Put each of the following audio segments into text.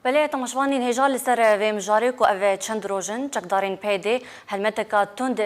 بله تماشوانی الهجار لسر و مجاری کو او چند روزن چکدارین پیده هلمتکا تند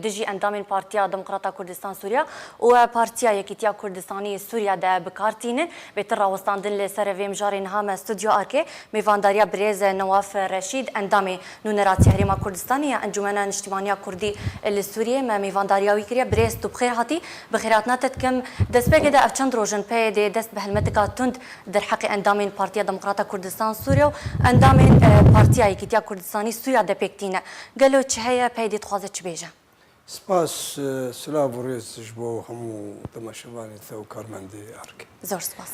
دجی اندامین پارتیا دموکراتا کردستان سوریا و پارتیا یکیتیا کردستانی سوریا ده بکارتینن بهتر راوستاندن لسر و مجاری نهام استودیو آرکه میوانداریا بریز نواف رشید اندامی نونراتی حریما کردستانی انجمن اجتماعی کردی لسوریه ما میوانداریا ویکریا بریز تو بخیر هاتی بخیراتنا تتکم دست بگده اف چند روزن پیده دست به هلمتکا تند در حق اندامین پارتیا دموکراتا کردستان سوریا اندامین پارتیا یکیتیا کردستانی سوریا ده پکتینه گلو چه هیا پیدی تخوازه چه بیجه سپاس سلام و ریزش با همو تماشاوانی تو کارمندی ارک زور سپاس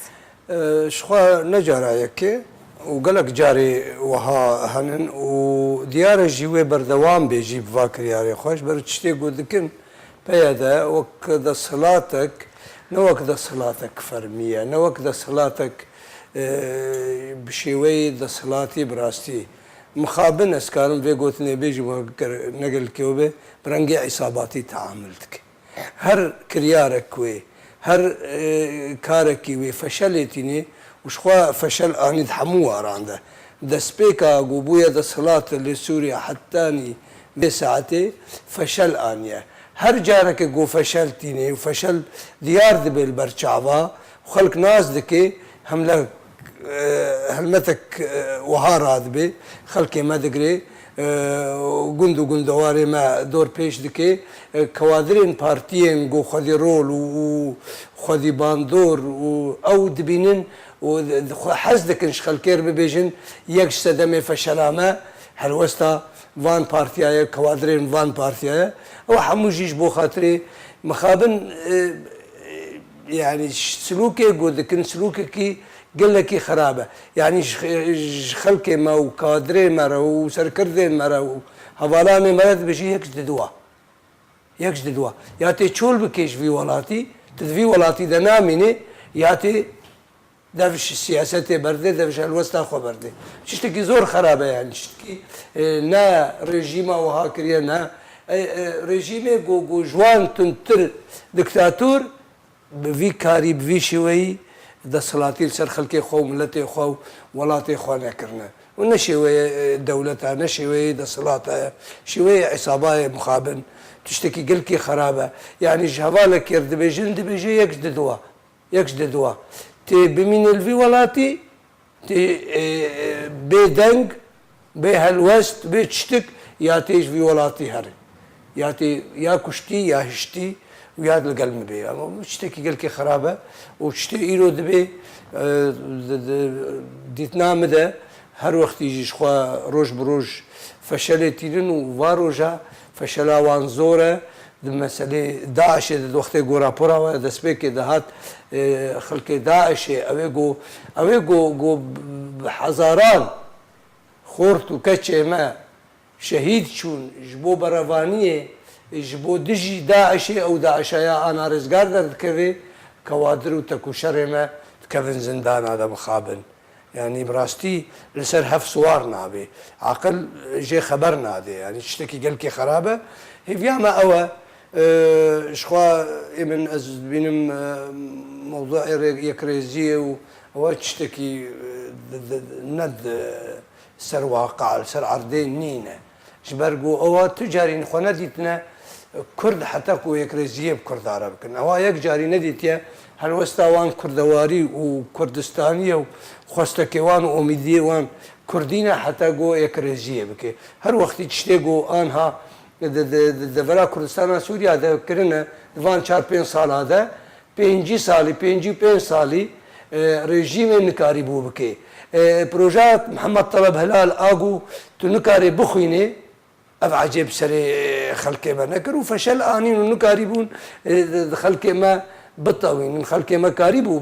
شخوا نجاره یکی و گلک جاری وها هنن و دیار جیوه بردوام بیجی بواکریاری خوش بر چتی گودکن پیاده وک دا صلاتک نوک دا صلاتک فرمیه نوک دا صلاتک بشیوه دا صلاتی براستی مخابن اسکارم وی گوتنی بیجی نقل کیوبه برنگی عصاباتی تعاملت که هر کریارک وی هر کارکی وی فشلتینی وشخوا فشل آنید حمو آرانده دسپیکا قبوية دا صلاة لسوريا حتاني بساعتي فشل آنية هر جارك قو فشلتيني وفشل ديار دبي البرشعبا وخلق ناس دكي هملك هلمتك وهار دبي خلقي ما دقري قندواري ما دور بيش دكي كوادرين بارتيين قو خذي رول وخذي باندور او دبينين وحزدك انش خلكير ببيجن يكش سدمي فشلامه هلوستا فان بارتيايا كوادرين فان بارتيايا وحموجيش بو خاطري مخابن يعني سلوكي قودكن سلوكي قلكي خرابه يعني خلكي ما وكوادرين مرة وسركردين مرة هفالامي مرض بيجي يكش ددوا ياتي تشول بكيش في ولاتي تدفي ولاتي دناميني ياتي دفش السياسة برده دفش الوسطى خو برده شتكي زور خرابه يعني شتكي نا رجيمه وهاكريا نا رجيمه جو جوان تنتر دكتاتور بفي كاري بفي شوي دا سلاطين سر خلقي خو ملتي خو ولاتي خو نكرنا ونشوي دولتها نشوي دا سلاطها شوي عصابه مخابن تشتكي قلكي خرابه يعني جهوالك يرد بيجن دبيجي يكش ددوا تي بمين الفي ولاتي تي بيدنج بهالوست بيتشتك ياتيش في ولاتي هري ياتي يا كشتي يا هشتي ويا القلم بي تشتكي قلكي خرابه وتشتي ايرو دبي ديتنا مدى هر وقت يجي شخوا روج بروج فشلتين وواروجا فشلا وانزوره مسألة داعش وقت جو رابورا دسبيك دهات خلق داعش أويجو حزاران خورت وكتشة ما شهيد شون جبو برافانية جبو دجي داعش أو داعشيا أنا رزقار درد كذي كوادر وتكوشر ما كفن زندان هذا مخابن يعني براستي لسر هف صوار نابي عقل جي خبرنا هذا يعني تشتكي قلكي خرابة هي فيما أوى شخوا من از بينم موضوع يكريزيه وتشتكي ند سر واقع سر عردين نينا جبرقو او تجاري نخو نديتنا كرد حتى كو يكريزيه بكرد عرب كنا هو يك جاري نديتيا هالوستاوان كردواري وكردستانيه وخوستكيوان واميديوان كردينا حتى كو يكريزيه بكي هر وقت تشتكو انها دفرا کردستان سوریا ده کرنه وان 4-5 سال هذا 5 سالي رژیم نکاری بو بکه پروژه محمد طلب هلال آگو تو نکاری بخوینه اف عجب سر خلق ما نکرو فشل آنین و نکاری بون خلق ما بطوین خلق ما کاری بو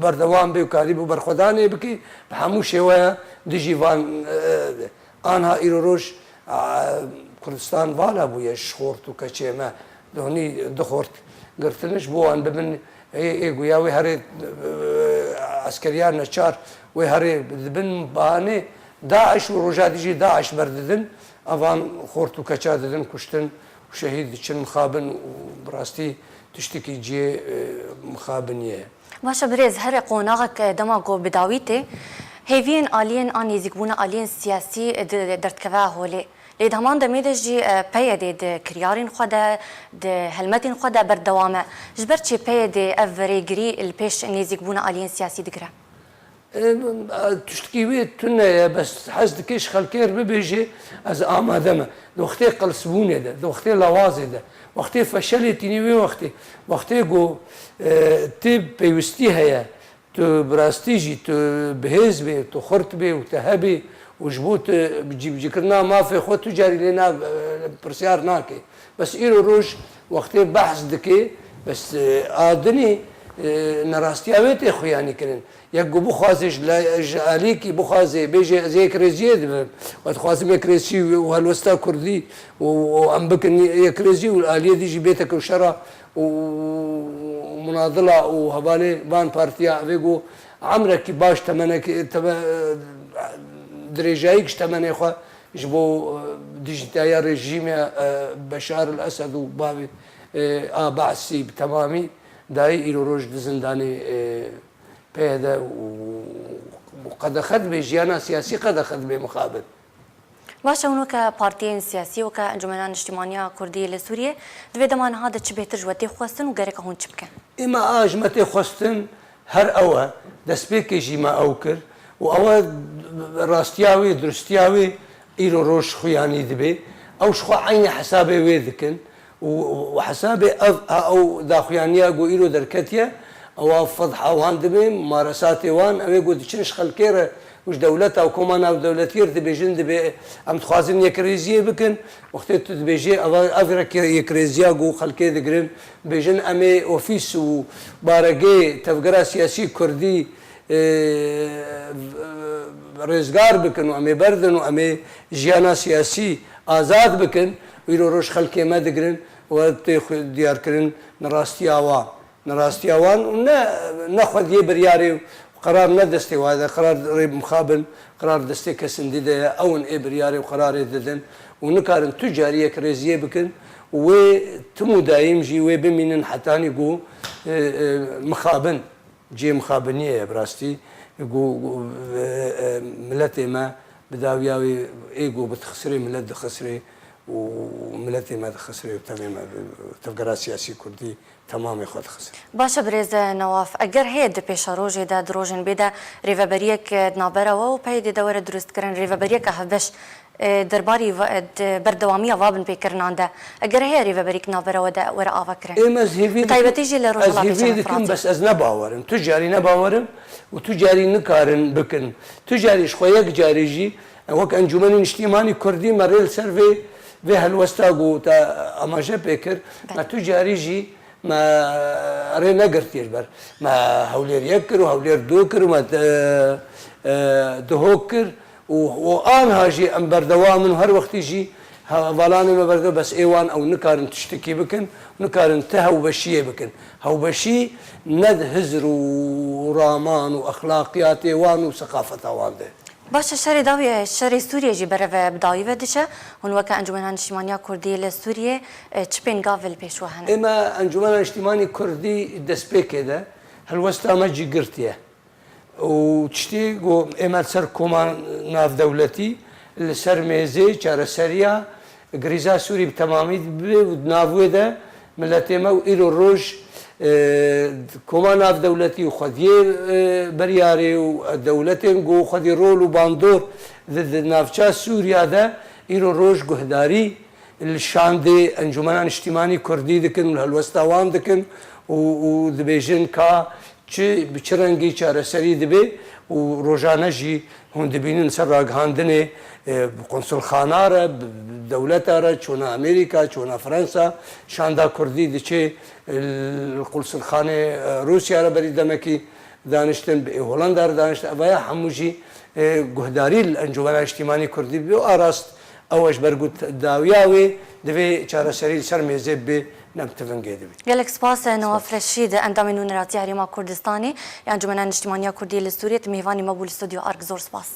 بردوام بی کاری بو برخدانه بکی بحموش و دجیوان آنها ایروش كردستان والا بويا شخورت وكشي ما دوني دخورت قرتنش بوان بمن اي وي هري عسكريان نشار وي هري بن باني داعش ورجال يجي داعش برددن افان خورت وكشا ددن كشتن وشهيد تشن مخابن وبراستي تشتكي جي مخابنيه باشا بريز هري قوناغك دماغو بداويتي هیوین آلین آن نزیکبوون آلین سیاسی دردکوه هولی لید همان دمیدش جی پیاده ده کریارین خدا ده هلمتین خدا بردوامه جبر چی پیاده افریگری الپیش نزیکبوون آلین سیاسی دگره تشتكي تنا بس حز كيش خلكير ببيجي از آمادمه وقتی قلسبونه ده وقتی لوازه ده وقتی فشلی تینیوی وقتی گو تی پیوستی هیا تو براستیجی تو بهز بی تو خورت بی و تهبی و جبوت بجيب ذكرنا ما في خود تجاري لنا برسيار ناكي بس إيرو روش وقتی بحث دكي بس آدني نراستياويتي خوياني كرن يقو بخوازش عليكي بخوازي بيجي زي كريزيه وتخوازي كريزي وهالوستا كردي وعم بكن يكريزي والآلية دي جي وشرا ومناضلة وهبالي بان بارتيا بيقو عمرك باش تمنك دريجايكش تمني خوا جبو ديجيتايا ريجيم بشار الأسد وبابي بعثي بتمامي داي إلو روج دزنداني پیدا وقد أخذ بجيانا سياسي قد أخذ بمقابل باشه اونو که پارتیین سیاسی و که انجمنان اجتماعی کردی لسوریه دوی دمان هاده چه بهتر جواتی خواستن و گره که هون چه بکن إما آجمتي خواستن هر أوا دسبيكي جيما أوكر وأوا راستياوي درستياوي إيرو روش خوياني دبي أو شخوا عيني حسابي ويذكن وحسابي أو دا خويانيا قو إيرو دركتيا أو فضحة وان دبي ممارساتي وان أو يقول تشنش خلكيرة وش دولتها وكمان أو دولتير دبي جن دبي أم تخوازن يكريزية بكن وقتت دبي جي أفرك يكريزيا قو خلكي دقرن بيجن أمي أوفيس وبارقي تفقرا سياسي كردي رزقار بكن وأمي بردن وأمي جيانا سياسي آزاد بكن ويرو روش خلكي ما دقرن وتيخ ديار كرن نراستي آوان نراستي آوان وناخذ يبرياري قرار ندستي وهذا قرار ريب مخابن قرار دستي كسنديدة أو إبرياري وقرار يددن ونكارن تجارية كريزية بكن وتمو دايم جي وبمين حتى يقو مخابن جي مخابنية براستي يقو ملتي ما بداوياوي إيقو بتخسري ملت خسري وملتي ما خسري وتمام تفقرا سياسي كردي تمام خود خسر باشه برز نواف اگر هید پیش روزی دا دروژن بیده ریوبریک نابره و پید دور درست کردن ریوبریک هفش درباری بردوامی وابن پیکرنانده اگر هی ریوبریک نابره و دا ور آفکرن مذهبي طيبتي جي لروح الله بس از نباورم تجاري نباورم وتجاري نكارن بكن تجاري شوية جاري جي وك انجمن اجتماعي كردي مريل سيرفي في هالوستاغو تا اماجه بكر ما تجاري جي ما رينا قرتيش بر ما هولير يكر وهولير دوكر وما دهوكر وان هاجي ام بردوام هر وقت يجي فلاني ما بردو بس ايوان او نكارن تشتكي بكن نكارن تهو بشيه بكن هو بشي ند هزر ورامان واخلاقيات ايوان وثقافه اوان ده باشه شری داوی شری سوریه جی بره بدایی ودشه هون وقت انجمن اجتماعی کردی لسوریه چپین قابل پیش وهنه اما انجمن اجتماعي كردي دسبيك ده هالوستا ما جي قرتيه وتشتي قو اما سر كومان ناف دولتي السر ميزي شار سريا غريزا سوري بتمامي نافوي ده ملتي ما وإيرو روج كومان ناف دولتي وخديه برياري ودولتين قو خدي رول وباندور ضد نافشا سوريا ده إيرو روج قهداري الشان دي انجمنان اجتماعي كردي دكن هالوستاوان دكن ودبيجن كا چه بچرنگی چاره سری دبی و روزانه جی هون دبینن سر راگهاندنه قنصل خانه را دولت را چون امریکا چون فرانسا شاندا کردی دچه القنصل خانه روسیا را بری دمکی دانشتن به هولندا را دانشتن و هموجی گهداری الانجمن اجتماعی کردی بی آراست اوش برگوت داویاوی دوی چاره سری سر میزه به نمتفنگه دوی. گلک سپاس نواف رشید اندام نونراتی هریما کردستانی انجمن اجتماعی کردی لسوریه میوانی مبول استودیو ارگ زور سپاس.